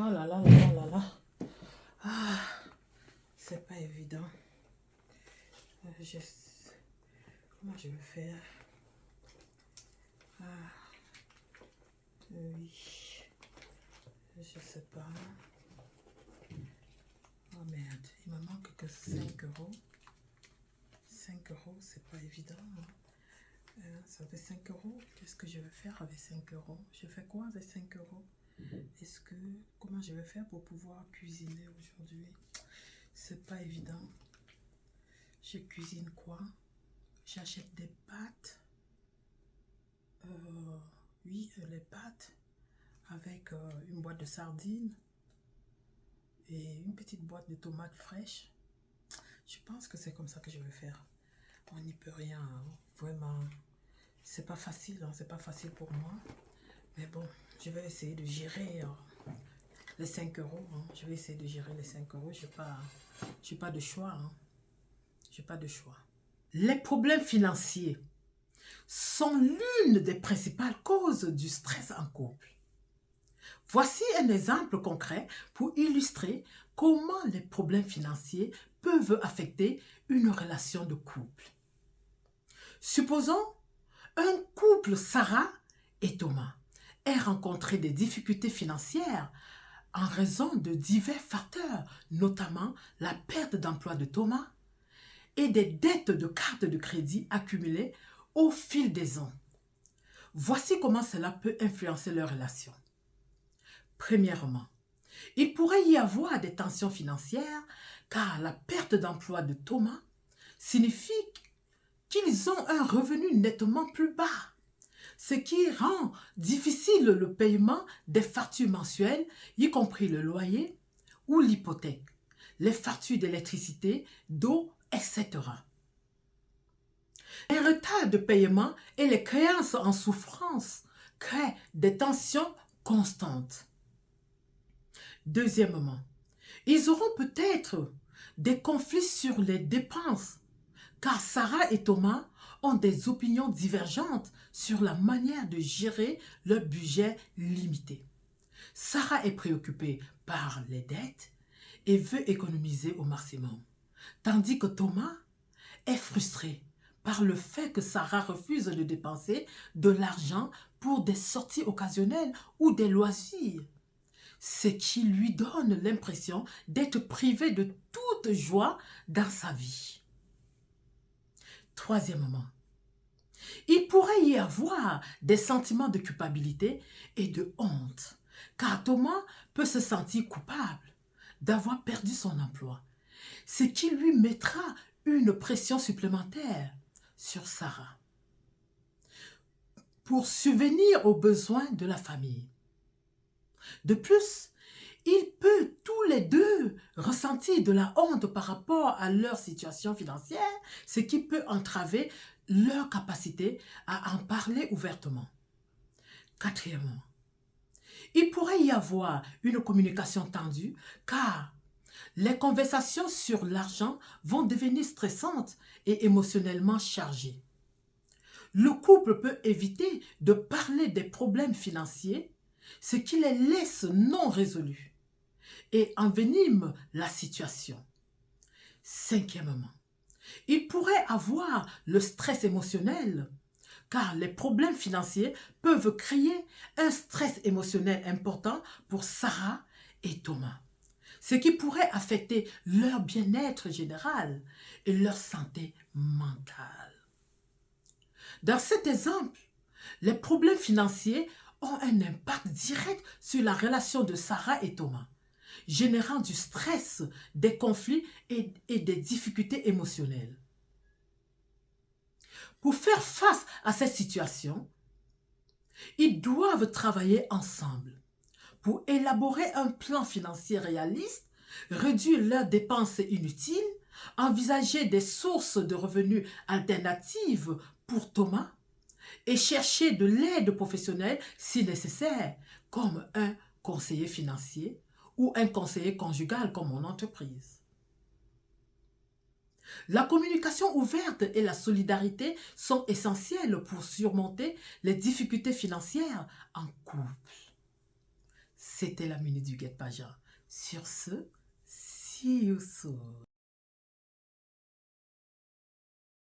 Ah là là là là là là. Ah, c'est pas évident. Je... Comment je vais faire? Ah, oui. Je sais pas. Oh merde, il me manque que 5 euros. 5 euros, c'est pas évident. Ça fait 5 euros. Qu'est-ce que je vais faire avec 5 euros? Je fais quoi avec 5 euros? Comment je vais faire pour pouvoir cuisiner aujourd'hui? C'est pas évident. Je cuisine quoi? J'achète des pâtes. Oui, les pâtes avec une boîte de sardines et une petite boîte de tomates fraîches. Je pense que c'est comme ça que je vais faire. On n'y peut rien, hein. Vraiment. C'est pas facile, hein. C'est pas facile pour moi. Mais bon, je vais essayer de gérer les 5 euros. Hein. Je vais essayer de gérer les 5 euros. J'ai pas de choix. Hein. J'ai pas de choix. Les problèmes financiers sont l'une des principales causes du stress en couple. Voici un exemple concret pour illustrer comment les problèmes financiers peuvent affecter une relation de couple. Supposons un couple, Sarah et Thomas, aient rencontré des difficultés financières en raison de divers facteurs, notamment la perte d'emploi de Thomas et des dettes de cartes de crédit accumulées au fil des ans. Voici comment cela peut influencer leur relation. Premièrement, il pourrait y avoir des tensions financières car la perte d'emploi de Thomas signifie qu'ils ont un revenu nettement plus bas, ce qui rend difficile le paiement des factures mensuelles, y compris le loyer ou l'hypothèque, les factures d'électricité, d'eau, etc. Les retards de paiement et les créances en souffrance créent des tensions constantes. Deuxièmement, ils auront peut-être des conflits sur les dépenses, car Sarah et Thomas ont des opinions divergentes sur la manière de gérer leur budget limité. Sarah est préoccupée par les dettes et veut économiser au maximum, tandis que Thomas est frustré par le fait que Sarah refuse de dépenser de l'argent pour des sorties occasionnelles ou des loisirs, ce qui lui donne l'impression d'être privé de toute joie dans sa vie. Troisièmement, il pourrait y avoir des sentiments de culpabilité et de honte, car Thomas peut se sentir coupable d'avoir perdu son emploi, ce qui lui mettra une pression supplémentaire sur Sarah pour subvenir aux besoins de la famille. De plus, ils peuvent tous les deux ressentir de la honte par rapport à leur situation financière, ce qui peut entraver leur capacité à en parler ouvertement. Quatrièmement, il pourrait y avoir une communication tendue car les conversations sur l'argent vont devenir stressantes et émotionnellement chargées. Le couple peut éviter de parler des problèmes financiers, ce qui les laisse non résolus et envenime la situation. Cinquièmement, il pourrait avoir le stress émotionnel, car les problèmes financiers peuvent créer un stress émotionnel important pour Sarah et Thomas, ce qui pourrait affecter leur bien-être général et leur santé mentale. Dans cet exemple, les problèmes financiers ont un impact direct sur la relation de Sarah et Thomas, générant du stress, des conflits et des difficultés émotionnelles. Pour faire face à cette situation, ils doivent travailler ensemble pour élaborer un plan financier réaliste, réduire leurs dépenses inutiles, envisager des sources de revenus alternatives pour Thomas et chercher de l'aide professionnelle si nécessaire, comme un conseiller financier ou un conseiller conjugal comme en entreprise. La communication ouverte et la solidarité sont essentielles pour surmonter les difficultés financières en couple. C'était la minute du Guet Paja. Sur ce, see you soon.